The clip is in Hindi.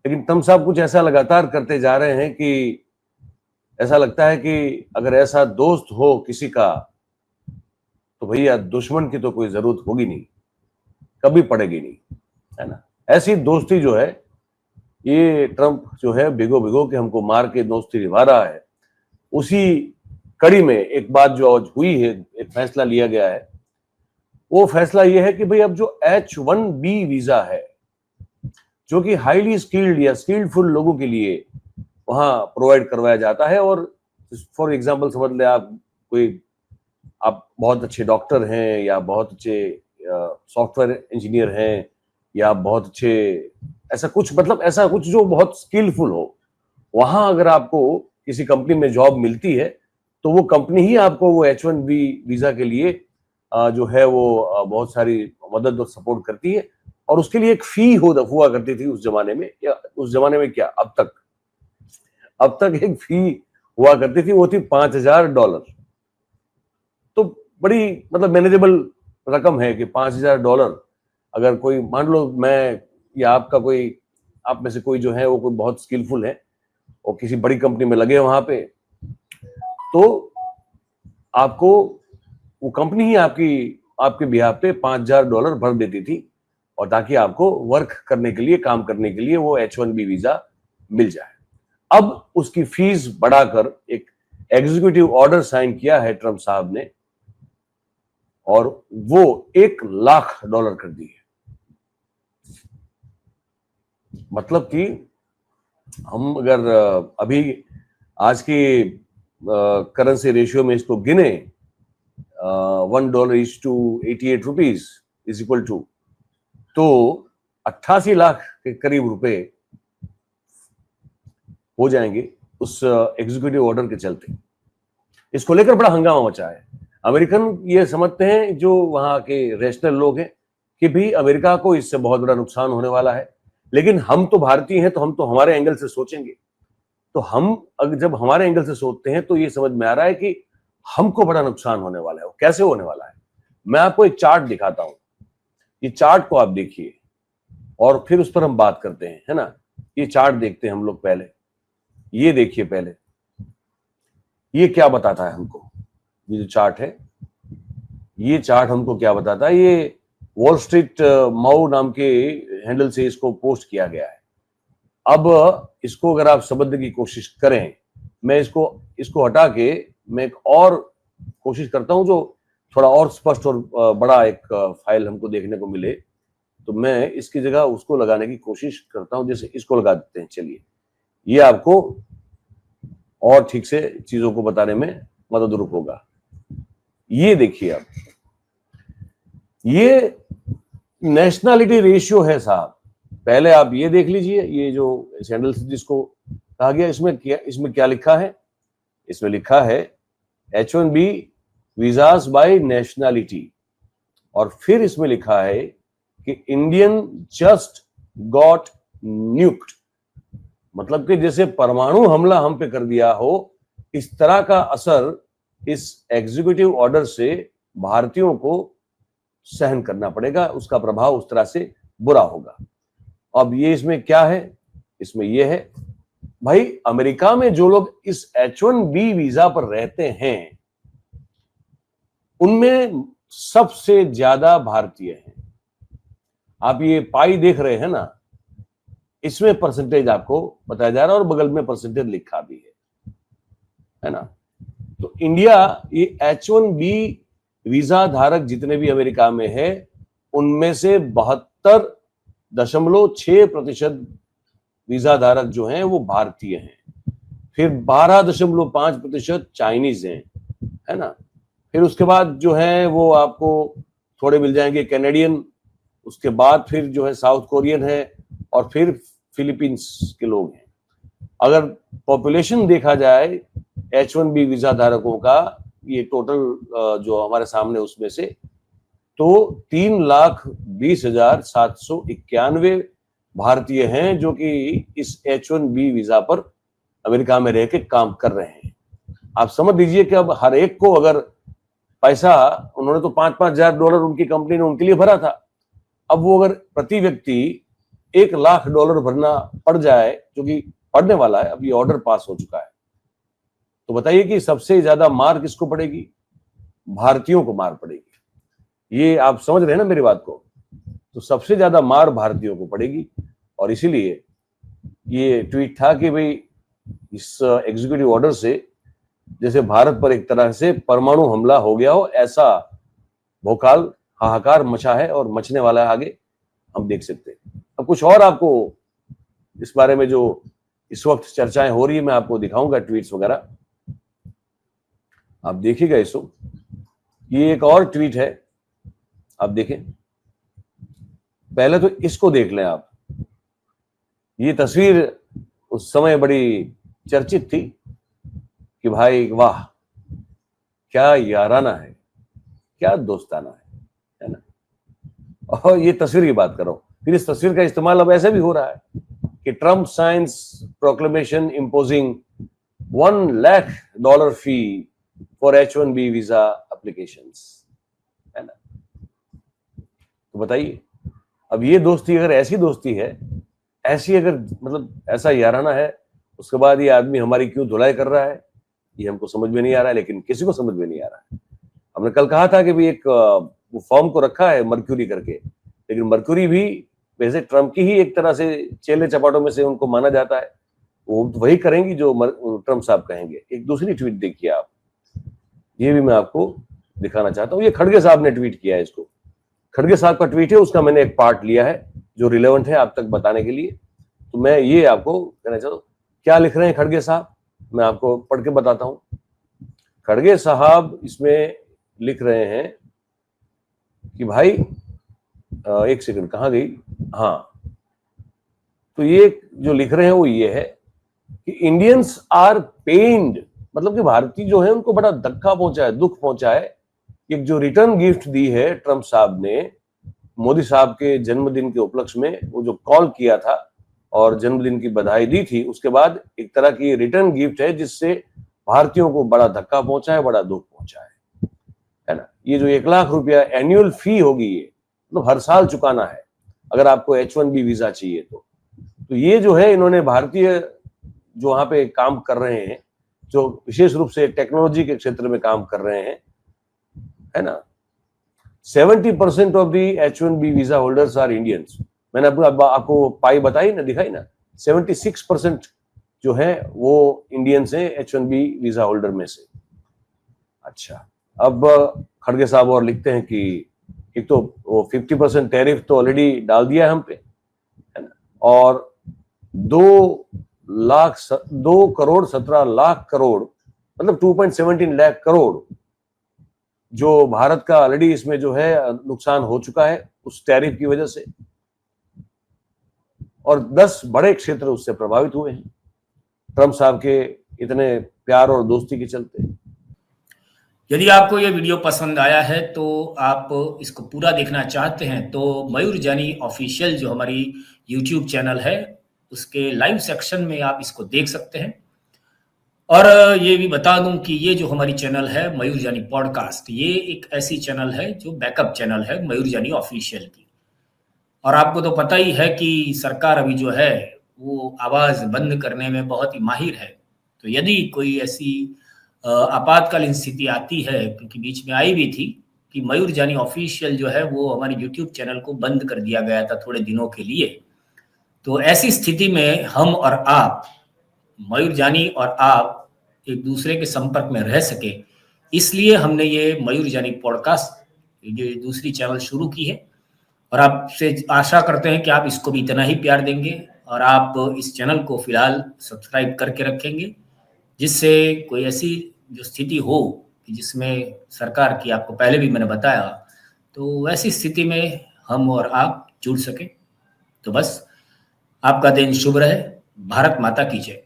लेकिन ट्रम्प साहब कुछ ऐसा लगातार करते जा रहे हैं कि ऐसा लगता है कि अगर ऐसा दोस्त हो किसी का तो भैया दुश्मन की तो कोई जरूरत होगी नहीं, कभी पड़ेगी नहीं, है ना। ऐसी दोस्ती जो है, ये ट्रम्प जो है भिगो भिगो के हमको मार के दोस्ती निभा रहा है। उसी कड़ी में एक बात जो आज हुई है, एक फैसला लिया गया है, वो फैसला ये है कि भाई अब जो H1B वीजा है, जो कि हाईली स्किल्ड या स्किल्डफुल लोगों के लिए वहां प्रोवाइड करवाया जाता है, और फॉर एग्जांपल समझ ले आप बहुत अच्छे डॉक्टर हैं, या बहुत अच्छे सॉफ्टवेयर इंजीनियर हैं, या बहुत अच्छे ऐसा कुछ, मतलब ऐसा कुछ जो बहुत स्किलफुल हो, वहां अगर आपको किसी कंपनी में जॉब मिलती है तो वो कंपनी ही आपको वो H1B वीजा के लिए जो है वो बहुत सारी मदद और सपोर्ट करती है। और उसके लिए एक फी हुआ करती थी उस जमाने में, या उस जमाने में क्या अब तक एक फी हुआ करती थी, वो थी $5,000। तो बड़ी मतलब मैनेजेबल रकम है कि $5,000 अगर कोई, मान लो मैं या आपका कोई, आप में से कोई जो है वो कोई बहुत स्किलफुल है और किसी बड़ी कंपनी में लगे वहां पे, तो आपको वो कंपनी ही आपके बिहाफ पे $5,000 भर देती थी, और ताकि आपको वर्क करने के लिए, काम करने के लिए वो H1B वीजा मिल जाए। अब उसकी फीस बढ़ाकर एक एग्जीक्यूटिव ऑर्डर साइन किया है ट्रम्प साहब ने, और वो $1,00,000 कर दी है। मतलब कि हम अगर अभी आज की करेंसी रेशियो में इसको गिने, $1 is to 88 rupees is equal to, तो 88 लाख के करीब रुपए हो जाएंगे उस एग्जीक्यूटिव ऑर्डर के चलते। इसको लेकर बड़ा हंगामा मचा है। अमेरिकन ये समझते हैं, जो वहां के रेशनल लोग हैं, कि भी अमेरिका को इससे बहुत बड़ा नुकसान होने वाला है, लेकिन हम तो भारतीय हैं, तो हम तो हमारे एंगल से सोचेंगे। तो हम अगर जब हमारे एंगल से सोचते हैं तो ये समझ में आ रहा है कि हमको बड़ा नुकसान होने वाला है। वो कैसे होने वाला है, मैं आपको एक चार्ट दिखाता हूं। ये चार्ट को आप देखिए और फिर उस पर हम बात करते हैं, है ना। ये चार्ट देखते हैं हम लोग पहले। ये देखिए पहले, ये क्या बताता है हमको। ये जो चार्ट है, ये चार्ट हमको क्या बताता है, ये वॉल स्ट्रीट माउ नाम के हैंडल से इसको पोस्ट किया गया है। अब इसको अगर आप समझने की कोशिश करें, मैं इसको हटा के मैं एक और कोशिश करता हूं जो थोड़ा और स्पष्ट और बड़ा एक फाइल हमको देखने को मिले, तो मैं इसकी जगह उसको लगाने की कोशिश करता हूं। जैसे इसको लगा देते हैं, चलिए, ये आपको और ठीक से चीजों को बताने में मददरूप होगा। ये देखिए, आप ये नेशनलिटी रेशियो है साहब। पहले आप ये देख लीजिए, ये जो सैंडल जिसको कहा गया, इसमें क्या लिखा है। इसमें लिखा है H1B वीजास बाय नेशनलिटी, और फिर इसमें लिखा है कि इंडियन जस्ट गॉट न्यूक्ड। मतलब कि जैसे परमाणु हमला हम पे कर दिया हो, इस तरह का असर इस एग्जीक्यूटिव ऑर्डर से भारतीयों को सहन करना पड़ेगा। उसका प्रभाव उस तरह से बुरा होगा। अब ये इसमें क्या है, इसमें ये है भाई, अमेरिका में जो लोग इस H1B वीजा पर रहते हैं उनमें सबसे ज्यादा भारतीय हैं। आप ये पाई देख रहे हैं ना, इसमें परसेंटेज आपको बताया जा रहा है और बगल में परसेंटेज लिखा भी है ना। तो इंडिया ये H1B वीजा धारक जितने भी अमेरिका में है, उनमें से 72.6% वीजा धारक जो हैं वो भारतीय हैं। फिर 12.5% चाइनीज हैं, है ना। फिर उसके बाद जो है वो आपको थोड़े मिल जाएंगे कैनेडियन, उसके बाद फिर जो है साउथ कोरियन है, और फिर फिलीपींस के लोग हैं। अगर पॉपुलेशन देखा जाए H1B वीजा धारकों का, ये टोटल जो हमारे सामने उसमें से, तो 3,20,791 भारतीय हैं जो कि इस H1B वीजा पर अमेरिका में रह के काम कर रहे हैं। आप समझ लीजिए कि अब हर एक को अगर पैसा, उन्होंने तो $5,000 उनकी कंपनी ने उनके लिए भरा था, अब वो अगर प्रति व्यक्ति $1,00,000 भरना पड़ जाए, जो कि पड़ने वाला है, अब ये ऑर्डर पास हो चुका है, तो बताइए कि सबसे ज्यादा मार किसको पड़ेगी? भारतीयों को मार पड़ेगी। ये आप समझ रहे हैं ना मेरी बात को? तो सबसे ज्यादा मार भारतीयों को पड़ेगी, और इसीलिए ये ट्वीट था कि भाई इस एग्जीक्यूटिव ऑर्डर से जैसे भारत पर एक तरह से परमाणु हमला हो गया हो, ऐसा भौकाल हाहाकार मचा है और मचने वाला है, आगे हम देख सकते हैं। अब कुछ और आपको इस बारे में जो इस वक्त चर्चाएं हो रही है मैं आपको दिखाऊंगा, ट्वीट्स वगैरह आप देखिएगा इसको। ये एक और ट्वीट है, आप देखें, पहले तो इसको देख लें आप। ये तस्वीर उस समय बड़ी चर्चित थी कि भाई वाह क्या याराना है, क्या दोस्ताना है ना। और ये तस्वीर की बात कर रहा हूं, फिर इस तस्वीर का इस्तेमाल अब ऐसे भी हो रहा है कि Trump science proclamation imposing $1,00,000 fee for H-1B visa applications, है ना। तो बताइए, अब ये दोस्ती अगर ऐसी दोस्ती है, ऐसी अगर मतलब ऐसा याराना है, उसके बाद ये आदमी हमारी क्यों धुलाई कर रहा है, ये हमको समझ में नहीं आ रहा है, लेकिन किसी को समझ में नहीं आ रहा है। हमने कल कहा था कि भी एक वो फॉर्म को रखा है मर्क्यूरी करके, लेकिन मर्क्यूरी भी वैसे ट्रम्प की ही एक तरह से चेले चपाटों में से उनको माना जाता है, वो तो वही करेंगी जो ट्रम्प साहब कहेंगे। एक दूसरी ट्वीट देखिए आप, ये भी मैं आपको दिखाना चाहता हूँ। ये खड़गे साहब ने ट्वीट किया है, इसको खड़गे साहब का ट्वीट है, उसका मैंने एक पार्ट लिया है जो रिलेवेंट है आप तक बताने के लिए। तो मैं ये आपको कहना चाहता हूँ, क्या लिख रहे हैं खड़गे साहब, मैं आपको पढ़ के बताता हूँ। खड़गे साहब इसमें लिख रहे हैं कि भाई एक सेकंड, कहाँ गई, हाँ, तो ये जो लिख रहे हैं वो ये है कि इंडियंस आर पेन्ड, मतलब कि भारतीय जो है उनको बड़ा धक्का पहुंचा है, दुख पहुंचा है। एक जो रिटर्न गिफ्ट दी है ट्रम्प साहब ने मोदी साहब के जन्मदिन के उपलक्ष्य में, वो जो कॉल किया था और जन्मदिन की बधाई दी थी, उसके बाद एक तरह की रिटर्न गिफ्ट है जिससे भारतीयों को बड़ा धक्का पहुंचा है, बड़ा दुख पहुंचा है ना। ये जो $1,00,000 एनुअल फी होगी, ये मतलब हर साल चुकाना है अगर आपको H-1B वीजा चाहिए तो ये जो है इन्होंने भारतीय जो वहां पे काम कर रहे हैं, जो विशेष रूप से टेक्नोलॉजी के क्षेत्र में काम कर रहे हैं, है ना, 70% of the H-1B visa holders are Indians. मैंने आपको पाई बताई ना, दिखाई ना, 76% जो है वो इंडियंस हैं H-1B वीजा होल्डर में से। अच्छा, अब खड़गे साहब और लिखते हैं कि एक तो वो 50% टैरिफ तो ऑलरेडी डाल दिया है हम पे, है ना, और 2,17,00,000 करोड़ मतलब 2.17 लाख करोड़ जो भारत का ऑलरेडी इसमें जो है नुकसान हो चुका है उस टैरिफ की वजह से, और 10 बड़े क्षेत्र उससे प्रभावित हुए हैं ट्रम्प साहब के इतने प्यार और दोस्ती के चलते। यदि आपको ये वीडियो पसंद आया है तो आप इसको पूरा देखना चाहते हैं तो मयूर जानी ऑफिशियल जो हमारी YouTube चैनल है उसके लाइव सेक्शन में आप इसको देख सकते हैं। और ये भी बता दूं कि ये जो हमारी चैनल है मयूर जानी पॉडकास्ट, ये एक ऐसी चैनल है जो बैकअप चैनल है मयूर जानी ऑफिशियल की। और आपको तो पता ही है कि सरकार अभी जो है वो आवाज बंद करने में बहुत ही माहिर है। तो यदि कोई ऐसी आपातकालीन स्थिति आती है, क्योंकि बीच में आई भी थी कि मयूर जानी ऑफिशियल जो है वो हमारे YouTube चैनल को बंद कर दिया गया था थोड़े दिनों के लिए। तो ऐसी स्थिति में हम और आप, मयूर जानी और आप एक दूसरे के संपर्क में रह सके, इसलिए हमने ये मयूर जानी पॉडकास्ट ये दूसरी चैनल शुरू की है। और आपसे आशा करते हैं कि आप इसको भी इतना ही प्यार देंगे और आप इस चैनल को फिलहाल सब्सक्राइब करके रखेंगे, जिससे कोई ऐसी जो स्थिति हो कि जिसमें सरकार की, आपको पहले भी मैंने बताया, तो वैसी स्थिति में हम और आप जुड़ सकें। तो बस आपका दिन शुभ रहे। भारत माता की जय।